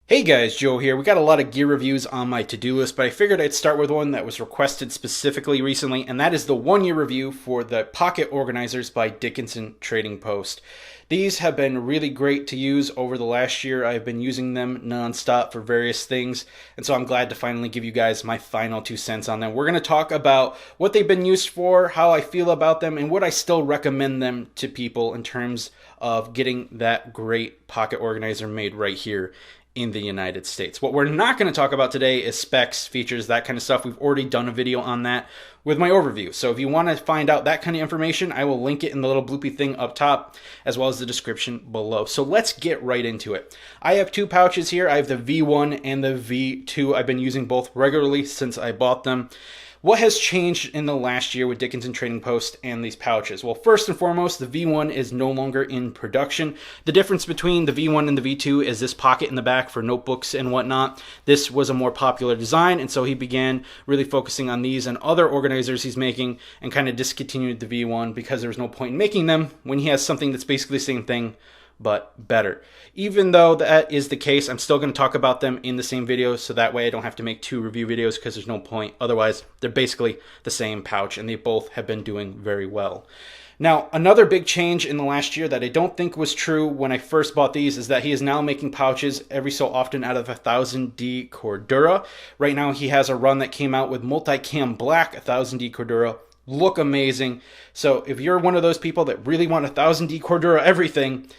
Hey guys, Joe here. We got a lot of gear reviews on my to-do list, but I figured I'd start with one that was requested specifically recently, and that is the one-year review for the pocket organizers by Dickinson Trading Post. These have been really great to use over the last year. I've been using them nonstop for various things, and so I'm glad to finally give you guys my final 2 cents on them. We're going to talk about what they've been used for, how I feel about them, and would I still recommend them to people in terms of getting that great pocket organizer made right here in the United States. What we're not going to talk about today is specs, features, that kind of stuff. We've already done a video on that with my overview. So if you want to find out that kind of information, I will link it in the little bloopy thing up top as well as the description below. So let's get right into it. I have two pouches here. I have the V1 and the V2. I've been using both regularly since I bought them. What has changed in the last year with Dickinson Trading Post and these pouches? Well, first and foremost, the V1 is no longer in production. The difference between the V1 and the V2 is this pocket in the back for notebooks and whatnot. This was a more popular design, and so he began really focusing on these and other organizers he's making and kind of discontinued the V1 because there was no point in making them when he has something that's basically the same thing but better. Even though that is the case, I'm still going to talk about them in the same video, so that way I don't have to make two review videos because there's no point. Otherwise, they're basically the same pouch, and they both have been doing very well. Now, another big change in the last year that I don't think was true when I first bought these is that he is now making pouches every so often out of 1000D Cordura. Right now, he has a run that came out with multicam black 1000D Cordura. Look amazing. So if you're one of those people that really want 1000D Cordura everything,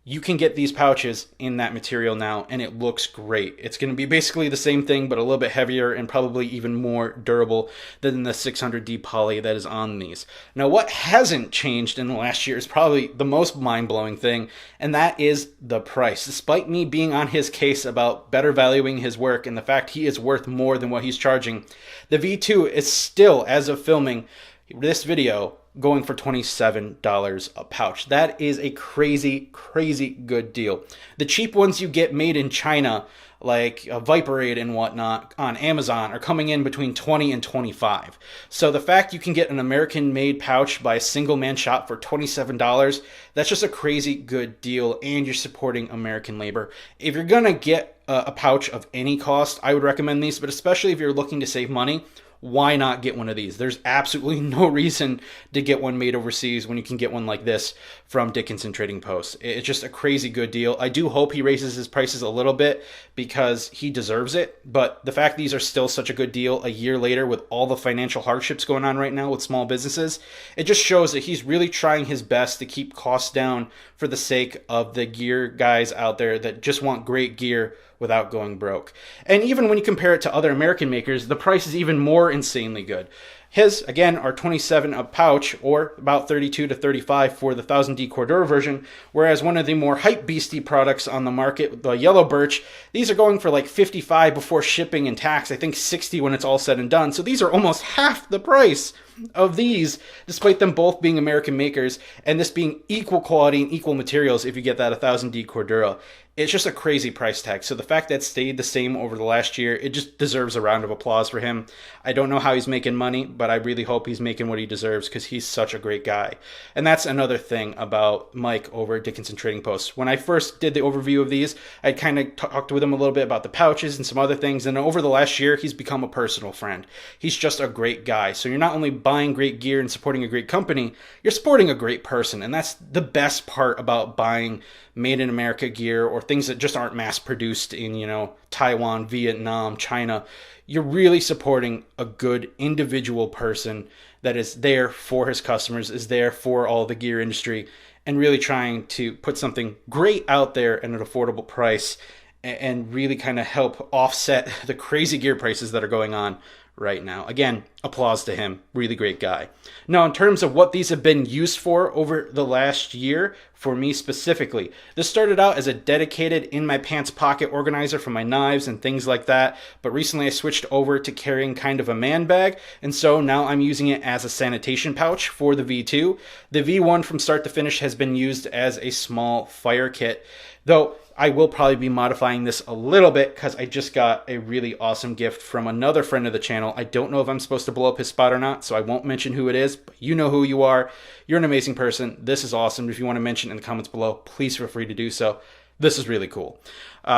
you can get these pouches in that material now, and it looks great. It's going to be basically the same thing, but a little bit heavier and probably even more durable than the 600D poly that is on these. Now, what hasn't changed in the last year is probably the most mind-blowing thing, and that is the price. Despite me being on his case about better valuing his work and the fact he is worth more than what he's charging, the V2 is still, as of filming this video, going for $27 a pouch. That is a crazy, crazy good deal. The cheap ones you get made in China, like Viperade and whatnot on Amazon, are coming in between $20 and $25. So the fact you can get an American-made pouch by a single-man shop for $27, that's just a crazy good deal, and you're supporting American labor. If you're gonna get a pouch of any cost, I would recommend these, but especially if you're looking to save money, why not get one of these? There's absolutely no reason to get one made overseas when you can get one like this from Dickinson Trading Post. It's just a crazy good deal. I do hope he raises his prices a little bit because he deserves it, but the fact these are still such a good deal a year later with all the financial hardships going on right now with small businesses, it just shows that he's really trying his best to keep costs down for the sake of the gear guys out there that just want great gear without going broke. And even when you compare it to other American makers, the price is even more insanely good. His, again, are $27 a pouch, or about $32 to $35 for the 1000D Cordura version, whereas one of the more hype beastie products on the market, the Yellow Birch, these are going for like $55 before shipping and tax, I think $60 when it's all said and done. So these are almost half the price of these, despite them both being American makers, and this being equal quality and equal materials if you get that 1000D Cordura. It's just a crazy price tag. So the fact that it stayed the same over the last year, it just deserves a round of applause for him. I don't know how he's making money, but I really hope he's making what he deserves because he's such a great guy. And that's another thing about Mike over at Dickinson Trading Post. When I first did the overview of these, I kind of talked with him a little bit about the pouches and some other things. And over the last year, he's become a personal friend. He's just a great guy. So you're not only buying great gear and supporting a great company, you're supporting a great person. And that's the best part about buying made in America gear or things that just aren't mass produced in, Taiwan, Vietnam, China. You're really supporting a good individual person that is there for his customers, is there for all the gear industry, and really trying to put something great out there at an affordable price and really kind of help offset the crazy gear prices that are going on right now. Again, applause to him. Really great guy. Now, in terms of what these have been used for over the last year, for me specifically, this started out as a dedicated in my pants pocket organizer for my knives and things like that, but recently I switched over to carrying kind of a man bag, and so now I'm using it as a sanitation pouch for the V2. The V1 from start to finish has been used as a small fire kit, though I will probably be modifying this a little bit because I just got a really awesome gift from another friend of the channel. I don't know if I'm supposed to blow up his spot or not, so I won't mention who it is, but you know who you are. You're an amazing person. This is awesome. If you want to mention in the comments below, please feel free to do so. This is really cool.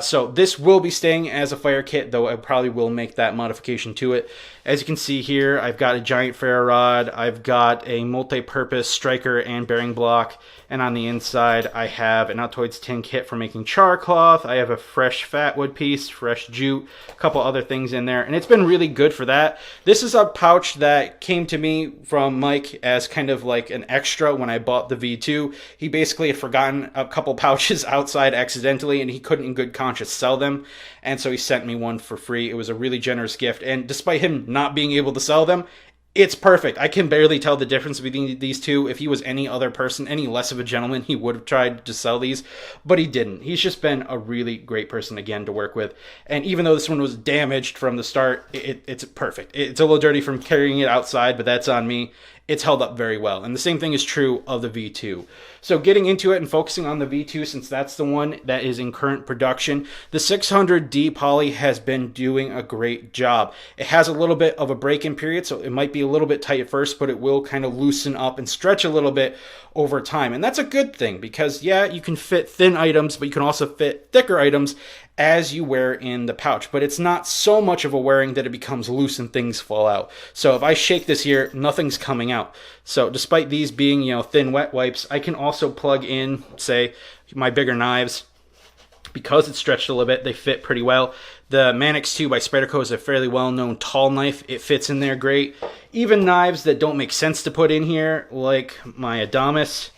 So this will be staying as a fire kit, though I probably will make that modification to it. As you can see here, I've got a giant ferro rod, I've got a multi-purpose striker and bearing block, and on the inside I have an Altoids tin kit for making char cloth. I have a fresh fatwood piece, fresh jute, a couple other things in there, and it's been really good for that. This is a pouch that came to me from Mike as kind of like an extra when I bought the V2. He basically had forgotten a couple pouches outside accidentally, and he couldn't in good conscience sell them, and so he sent me one for free. It was a really generous gift, and despite him not being able to sell them, it's perfect. I can barely tell the difference between these two. If he was any other person, any less of a gentleman, he would have tried to sell these, but he didn't. He's just been a really great person, again, to work with. And even though this one was damaged from the start, it's perfect. It's a little dirty from carrying it outside, but that's on me. It's held up very well. And the same thing is true of the V2. So getting into it and focusing on the V2, since that's the one that is in current production, the 600D poly has been doing a great job. It has a little bit of a break-in period, so it might be a little bit tight at first, but it will kind of loosen up and stretch a little bit over time. And that's a good thing because, yeah, you can fit thin items, but you can also fit thicker items as you wear in the pouch. But it's not so much of a wearing that it becomes loose and things fall out. So if I shake this here, nothing's coming out. So despite these being, thin wet wipes, I can also plug in, say, my bigger knives. Because it's stretched a little bit, they fit pretty well. The Mannix 2 by Spyderco is a fairly well-known tall knife. It fits in there great. Even knives that don't make sense to put in here, like my Adamas,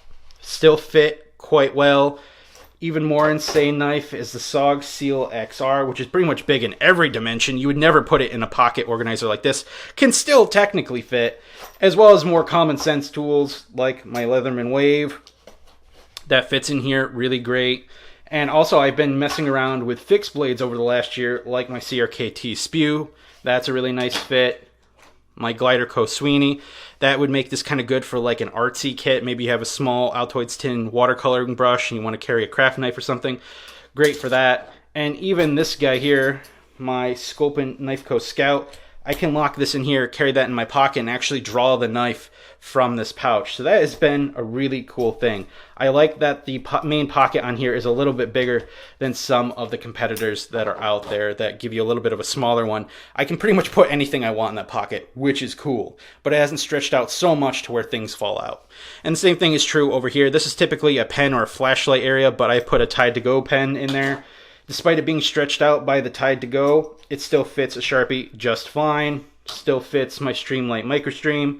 still fit quite well. Even more insane knife is the SOG Seal XR, which is pretty much big in every dimension. You would never put it in a pocket organizer like this. Can still technically fit, as well as more common sense tools like my Leatherman Wave. That fits in here really great. And also, I've been messing around with fixed blades over the last year, like my CRKT Spew. That's a really nice fit. My Glider Co. Sweeney. That would make this kind of good for like an artsy kit. Maybe you have a small Altoids tin watercoloring brush and you want to carry a craft knife or something. Great for that. And even this guy here, my Sculpin Knife Co. Scout, I can lock this in here, carry that in my pocket, and actually draw the knife from this pouch. So that has been a really cool thing. I like that the main pocket on here is a little bit bigger than some of the competitors that are out there that give you a little bit of a smaller one. I can pretty much put anything I want in that pocket, which is cool, but it hasn't stretched out so much to where things fall out. And the same thing is true over here. This is typically a pen or a flashlight area, but I put a Tide to Go pen in there. Despite it being stretched out by the Tide to Go, it still fits a Sharpie just fine. Still fits my Streamlight Microstream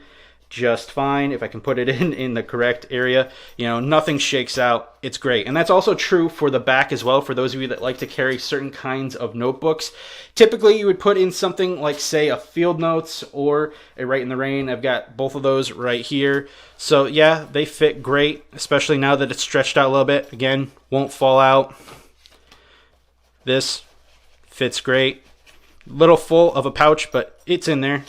just fine if I can put it in the correct area. Nothing shakes out. It's great. And that's also true for the back as well, for those of you that like to carry certain kinds of notebooks. Typically, you would put in something like, say, a Field Notes or a Write in the Rain. I've got both of those right here. So, yeah, they fit great, especially now that it's stretched out a little bit. Again, won't fall out. This fits great. Little full of a pouch, but it's in there.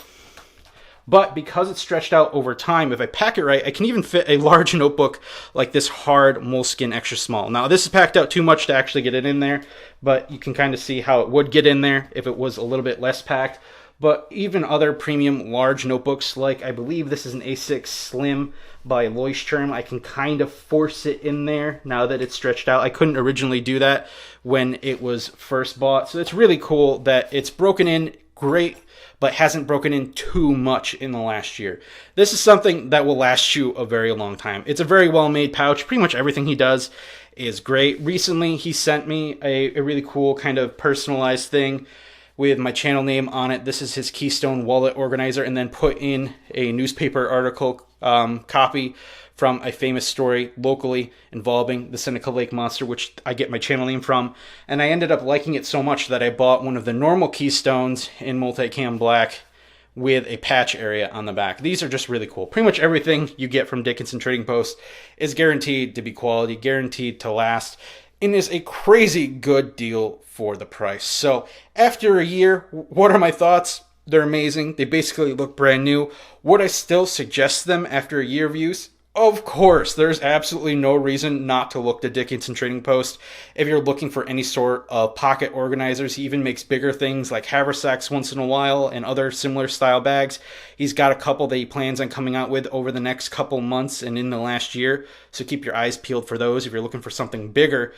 But because it's stretched out over time, if I pack it right, I can even fit a large notebook like this hard Moleskine extra small. Now, this is packed out too much to actually get it in there, but you can kind of see how it would get in there if it was a little bit less packed. But even other premium large notebooks, like I believe this is an A6 Slim by Leuchtturm, I can kind of force it in there now that it's stretched out. I couldn't originally do that when it was first bought. So it's really cool that it's broken in great, but hasn't broken in too much in the last year. This is something that will last you a very long time. It's a very well-made pouch. Pretty much everything he does is great. Recently, he sent me a really cool kind of personalized thing with my channel name on it. This is his Keystone wallet organizer, and then put in a newspaper article copy from a famous story locally involving the Seneca Lake Monster, which I get my channel name from. And I ended up liking it so much that I bought one of the normal Keystones in multicam black with a patch area on the back. These are just really cool. Pretty much everything you get from Dickinson Trading Post is guaranteed to be quality, guaranteed to last, and is a crazy good deal for the price. So after a year, what are my thoughts? They're amazing. They basically look brand new. Would I still suggest them after a year of use? Of course, there's absolutely no reason not to look to Dickinson Trading Post if you're looking for any sort of pocket organizers. He even makes bigger things like haversacks once in a while and other similar style bags. He's got a couple that he plans on coming out with over the next couple months and in the last year, so keep your eyes peeled for those if you're looking for something bigger.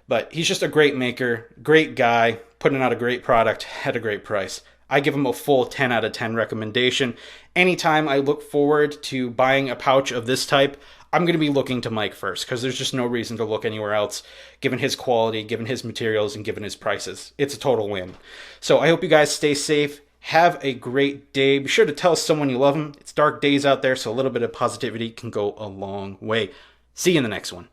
But he's just a great maker, great guy, putting out a great product at a great price. I give him a full 10 out of 10 recommendation. Anytime I look forward to buying a pouch of this type, I'm going to be looking to Mike first because there's just no reason to look anywhere else given his quality, given his materials, and given his prices. It's a total win. So I hope you guys stay safe. Have a great day. Be sure to tell someone you love them. It's dark days out there, so a little bit of positivity can go a long way. See you in the next one.